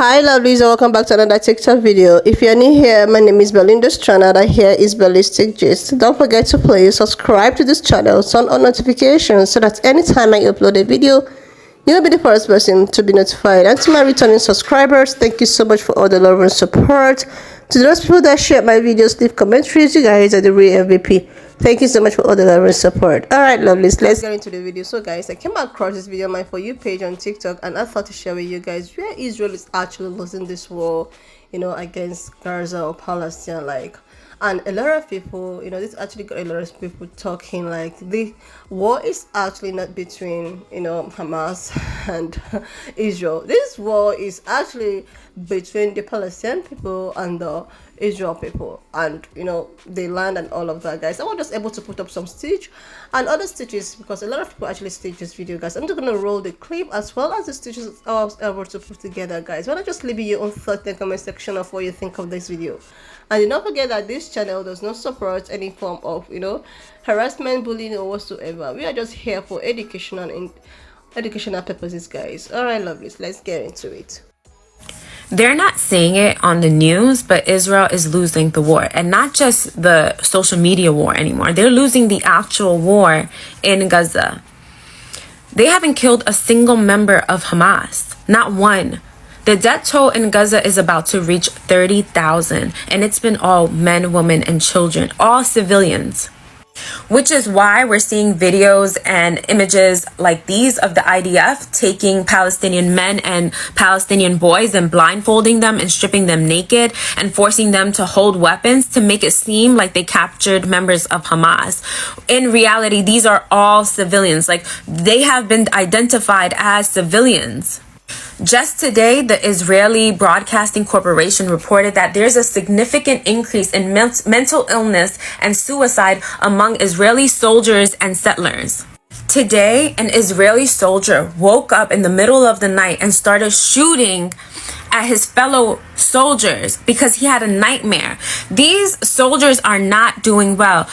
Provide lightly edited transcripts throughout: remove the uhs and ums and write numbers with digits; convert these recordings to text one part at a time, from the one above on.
Hi lovelies, and welcome back to another TikTok video. If you're new here, my name is Belinda's channel and here is Ballistic Gist. Don't forget to please subscribe to this channel, turn on notifications so that anytime I upload a video, you'll be the first person to be notified. And to my returning subscribers, thank you so much for all the love and support. To those people that share my videos, leave commentaries, you guys are the real MVP. Thank you so much for all the love and support. Alright lovelies, let's get into the video. So guys, I came across this video on my For You page on TikTok and I thought to share with you guys where Israel is actually losing this war, against Gaza or Palestine, and a lot of people, this actually got a lot of people talking like the war is actually not between, Hamas and Israel. This war is actually between the Palestinian people and the Israel people, and the land and all of that, guys. I was just able to put up some stitch and other stitches because a lot of people actually stitch this video, guys. I'm just gonna roll the clip as well as the stitches I was able to put together, guys. Why not just leave your own thoughts in the comment section of what you think of this video. And do not forget that this channel does not support any form of harassment, bullying, or whatsoever. We are just here for educational purposes, guys. Alright lovelies, let's get into it. They're not saying it on the news, but Israel is losing the war. And not just the social media war anymore. They're losing the actual war in Gaza. They haven't killed a single member of Hamas. Not one. The death toll in Gaza is about to reach 30,000. And it's been all men, women, and children. All civilians. Which is why we're seeing videos and images like these of the IDF taking Palestinian men and Palestinian boys and blindfolding them and stripping them naked and forcing them to hold weapons to make it seem like they captured members of Hamas. In reality, these are all civilians. They have been identified as civilians. Just today, the Israeli Broadcasting Corporation reported that there's a significant increase in mental illness and suicide among Israeli soldiers and settlers. Today, an Israeli soldier woke up in the middle of the night and started shooting at his fellow soldiers because he had a nightmare. These soldiers are not doing well.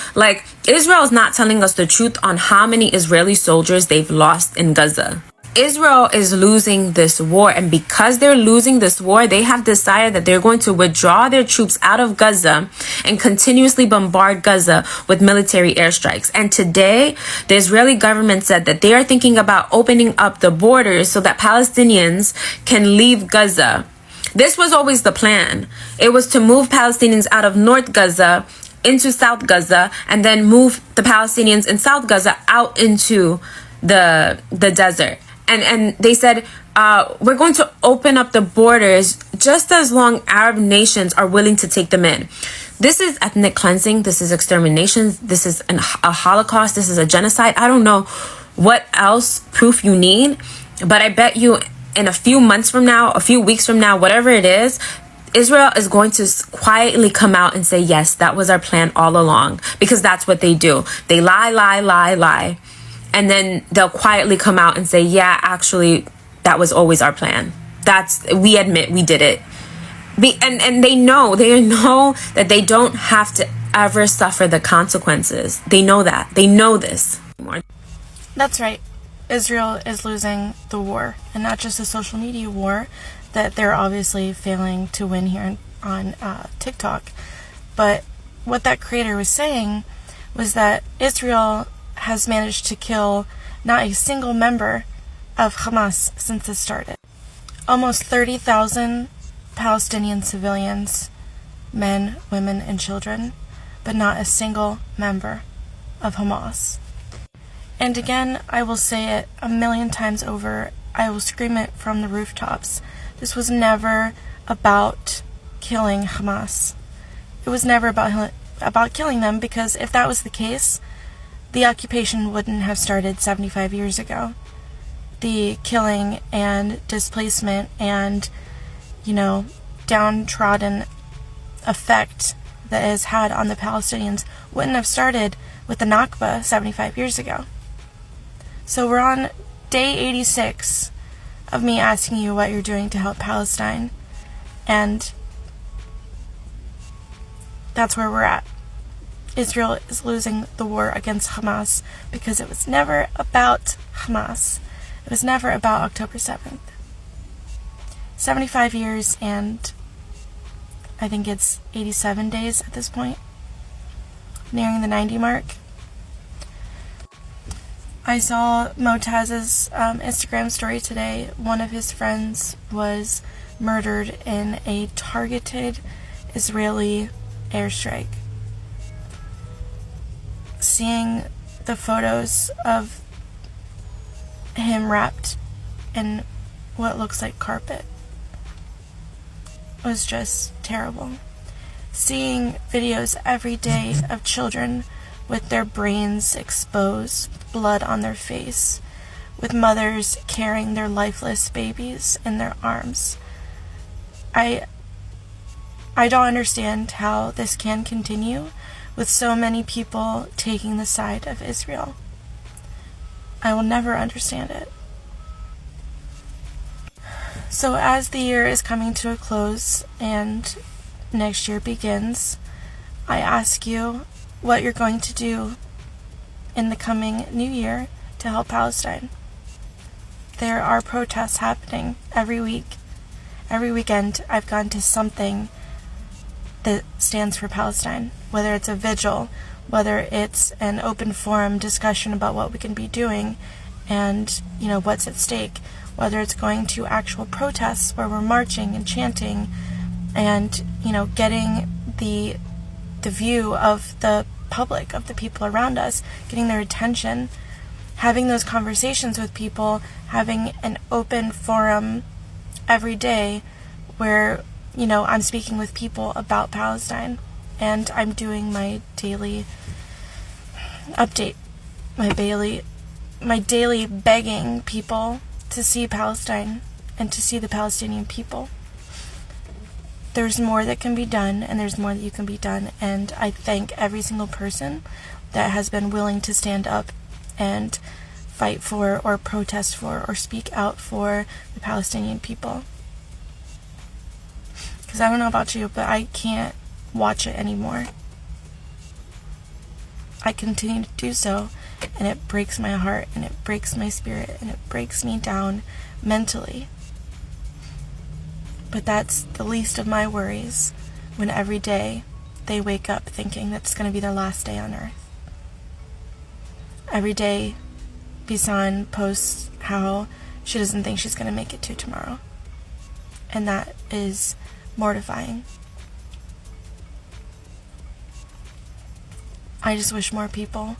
Israel is not telling us the truth on how many Israeli soldiers they've lost in Gaza. Israel is losing this war, and because they're losing this war, they have decided that they're going to withdraw their troops out of Gaza and continuously bombard Gaza with military airstrikes. And today, the Israeli government said that they are thinking about opening up the borders so that Palestinians can leave Gaza. This was always the plan. It was to move Palestinians out of North Gaza into South Gaza and then move the Palestinians in South Gaza out into the desert. And they said, we're going to open up the borders just as long Arab nations are willing to take them in. This is ethnic cleansing. This is extermination. This is a Holocaust. This is a genocide. I don't know what else proof you need, but I bet you in a few months from now, a few weeks from now, whatever it is, Israel is going to quietly come out and say, yes, that was our plan all along, because that's what they do. They lie. And then they'll quietly come out and say, yeah, actually, that was always our plan. We admit we did it. And they know that they don't have to ever suffer the consequences. They know that. They know this. That's right. Israel is losing the war, and not just the social media war that they're obviously failing to win here on TikTok. But what that creator was saying was that Israel has managed to kill not a single member of Hamas since it started. Almost 30,000 Palestinian civilians, men, women, and children, but not a single member of Hamas. And again, I will say it a million times over, I will scream it from the rooftops. This was never about killing Hamas. It was never about killing them, because if that was the case, the occupation wouldn't have started 75 years ago. The killing and displacement and, downtrodden effect that it has had on the Palestinians wouldn't have started with the Nakba 75 years ago. So we're on day 86 of me asking you what you're doing to help Palestine. And that's where we're at. Israel is losing the war against Hamas because it was never about Hamas. It was never about October 7th. 75 years and I think it's 87 days at this point, nearing the 90 mark. I saw Motaz's Instagram story today. One of his friends was murdered in a targeted Israeli airstrike. Seeing the photos of him wrapped in what looks like carpet was just terrible. Seeing videos every day of children with their brains exposed, blood on their face, with mothers carrying their lifeless babies in their arms. I don't understand how this can continue with so many people taking the side of Israel. I will never understand it. So as the year is coming to a close and next year begins, I ask you what you're going to do in the coming new year to help Palestine. There are protests happening every week. Every weekend I've gone to something that stands for Palestine, whether it's a vigil, whether it's an open forum discussion about what we can be doing and, what's at stake, whether it's going to actual protests where we're marching and chanting and, getting the view of the public, of the people around us, getting their attention, having those conversations with people, having an open forum every day where, I'm speaking with people about Palestine and I'm doing my daily update, my daily begging people to see Palestine and to see the Palestinian people. There's more that can be done, and there's more that you can be done, and I thank every single person that has been willing to stand up and fight for or protest for or speak out for the Palestinian people. Because I don't know about you, but I can't watch it anymore. I continue to do so, and it breaks my heart, and it breaks my spirit, and it breaks me down mentally. But that's the least of my worries when every day they wake up thinking that it's going to be their last day on earth. Every day, Bisan posts how she doesn't think she's going to make it to tomorrow. And that is mortifying. I just wish more people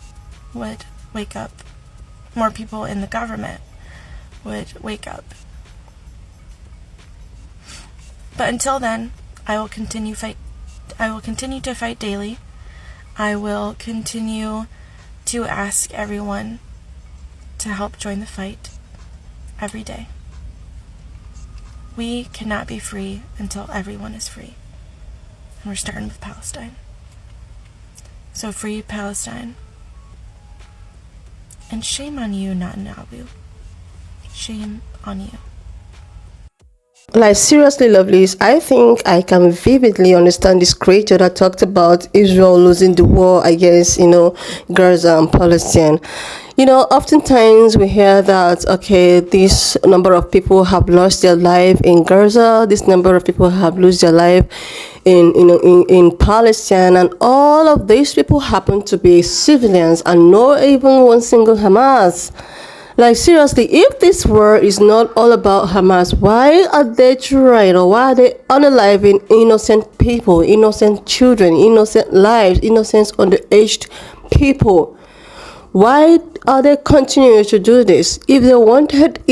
would wake up. More people in the government would wake up. But until then, I will continue to fight daily. I will continue to ask everyone to help join the fight every day. We cannot be free until everyone is free. And we're starting with Palestine. So free Palestine. And shame on you, Netanyahu. Shame on you. Like, seriously, lovelies, I think I can vividly understand this creator that talked about Israel losing the war against, Gaza and Palestine. Oftentimes we hear that, okay, this number of people have lost their life in Gaza, this number of people have lost their life in Palestine, and all of these people happen to be civilians and not even one single Hamas. Like, seriously, if this war is not all about Hamas, why are they trying, or why are they unaliving innocent people, innocent children, innocent lives, innocent underaged people? Why are they continuing to do this? If they wanted,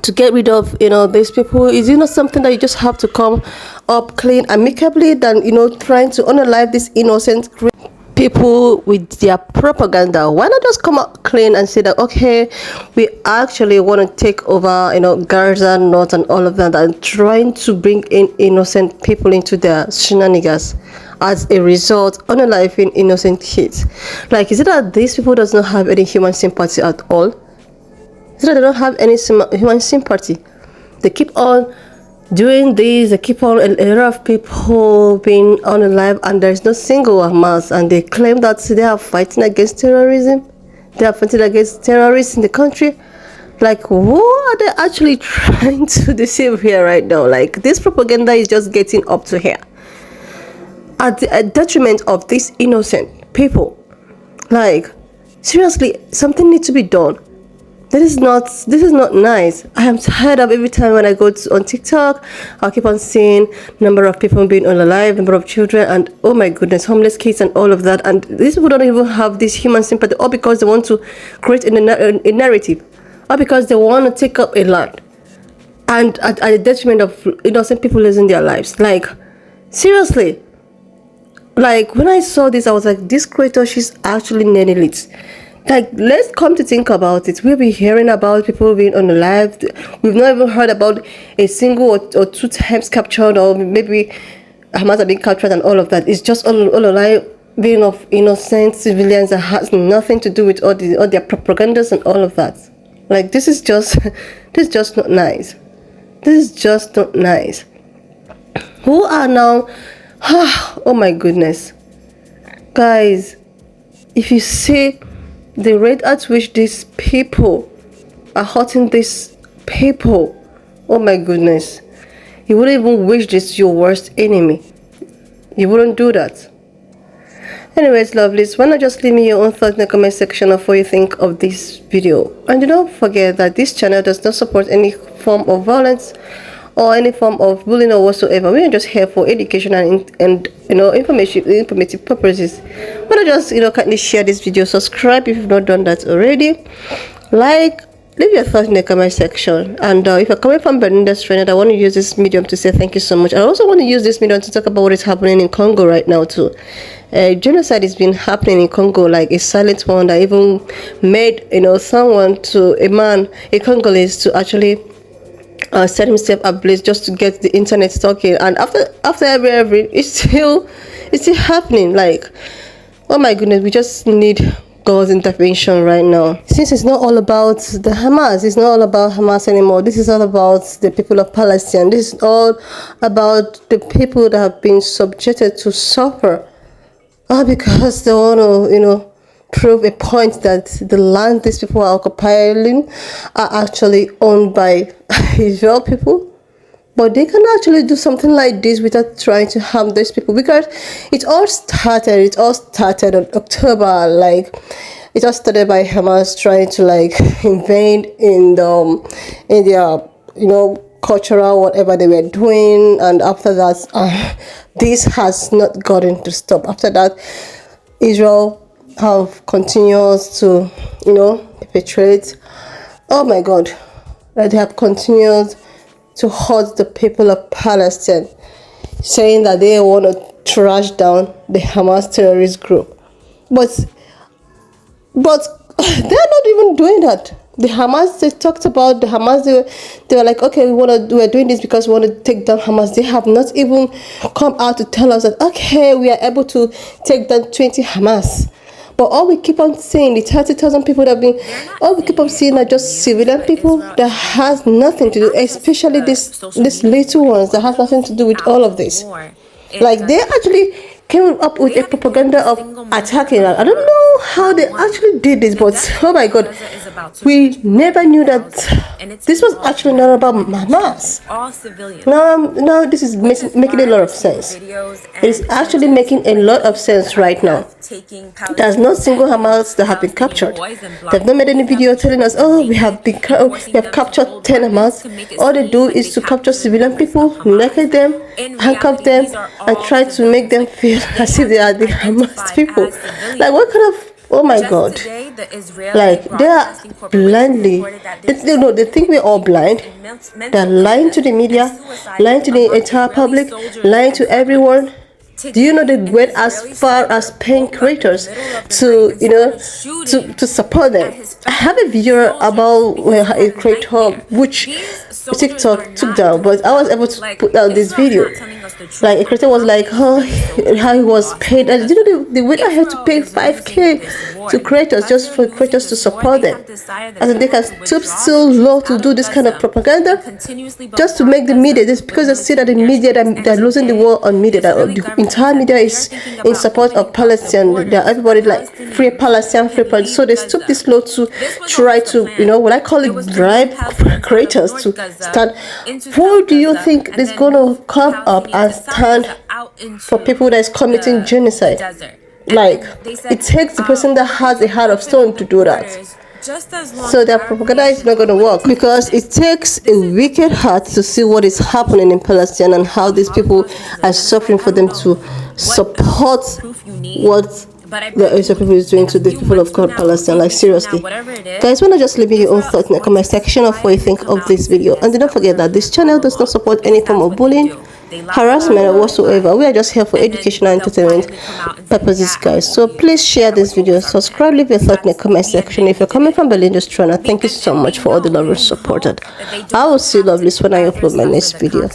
to get rid of, these people, is it not something that you just have to come up clean amicably than, trying to unalive these innocent people with their propaganda? Why not just come out clean and say that, okay, we actually want to take over, Gaza, North, and all of that, and trying to bring in innocent people into their shenanigans, as a result, unaliving innocent kids? Like, is it that these people does not have any human sympathy at all? Is it that they don't have any human sympathy? They keep on doing this, they keep on, a lot of people being unalive, and there's no single Hamas, and they claim that they are fighting against terrorism. They are fighting against terrorists in the country. Like, what are they actually trying to deceive here right now? Like, this propaganda is just getting up to here at the detriment of these innocent people. Like, seriously, something needs to be done. This is not nice. I am tired of every time when I go on TikTok, I'll keep on seeing number of people being unalive, number of children, and oh my goodness, homeless kids and all of that. And these people don't even have this human sympathy, all because they want to create a narrative, or because they want to take up a land, and at the detriment of innocent people losing their lives. Like, seriously. Like, when I saw this, I was like, this creator, she's actually nailing it. Like, let's come to think about it. We'll be hearing about people being unalive. We've not even heard about a single or two times captured, or maybe Hamas have been captured and all of that. It's just all alive being of innocent civilians that has nothing to do with all their propagandas and all of that. Like, this is just not nice. This is just not nice. Who are now? Oh my goodness, guys! If you see the rate at which these people are hurting these people, oh my goodness, you wouldn't even wish this your worst enemy. You wouldn't do that. Anyways, lovelies, why not just leave me your own thoughts in the comment section of what you think of this video. And do not forget that this channel does not support any form of violence or any form of bullying or whatsoever. We are just here for education and informative purposes. Why not just kindly share this video, subscribe if you've not done that already, like, leave your thoughts in the comment section. And if you're coming from Belinda's friend, I want to use this medium to say thank you so much. I also want to use this medium to talk about what is happening in Congo right now too. Genocide has been happening in Congo, like a silent one that even made a Congolese to actually set himself ablaze just to get the internet talking. And after every it's still happening. Like, oh my goodness, we just need God's intervention right now. Since it's not all about the Hamas, it's not all about Hamas anymore. This is all about the people of Palestine. This is all about the people that have been subjected to suffer, all because they want to prove a point that the land these people are occupying are actually owned by Israel people. But they can actually do something like this without trying to harm these people, because it all started on October. Like, it all started by Hamas trying to invade in their cultural whatever they were doing, and after that this has not gotten to stop. After that, Israel have continues to perpetrate, oh my god, that they have continued to hurt the people of Palestine, saying that they want to trash down the Hamas terrorist group. But they're not even doing that. The Hamas, they talked about the Hamas, they were like, okay, we're doing this because we want to take down Hamas. They have not even come out to tell us that, okay, we are able to take down 20 Hamas. But all we keep on seeing, the 30,000 people that have been, all we keep on seeing are just civilian people that has nothing to do, especially these little ones that has nothing to do with all of this. Like, they actually came up with a propaganda of attacking. I don't know how they actually did this, but oh my god, we never knew that this was actually not about Hamas. Now this is making a lot of sense. It is actually making a lot of sense right now. There's no single Hamas that have been captured. They've not made any video telling us, oh, we have captured 10 Hamas. All they do is to capture civilian people, naked them, handcuff them, and try to make them feel as if they are the Hamas people. Like, what kind of, oh my god, like, they are blindly, they think we're all blind. They're lying to the media, lying to the entire public, lying to everyone. Do you know they went as far as paying creators to support them? I have a video about a creator which TikTok took down, but I was able to put out this video. Like a creator was like, oh, how he was paid. And you know the way I had to pay 5K to creators just for creators to support them. And they can stoop so low to do this kind of propaganda just to make the media. This because they see that the media they're losing the war on media. That the entire media is in support of Palestine. That everybody like free Palestine, free Palestine. So they stoop this low to try to, you know, what I call it, bribe creators to stand. Who do you think is going to come up and stand for people that is committing genocide? Like, it takes the person that has a heart of stone to do that. So their propaganda is not going to work, because it takes a wicked heart to see what is happening in Palestine and how these people are suffering for them to support what the Israel people is doing to the people of God, Palestine. Like, seriously. Guys, why not just leave me your own thoughts in the comment section of what you think of this video. And don't forget that this channel does not support any form of bullying, harassment, or whatsoever. We are just here for educational and entertainment purposes, guys. So please share this video, subscribe, leave your thought in the comment section. If you're coming from Belinda's channel, thank you so much for all the love and support. I will see you lovelies when I upload my next video.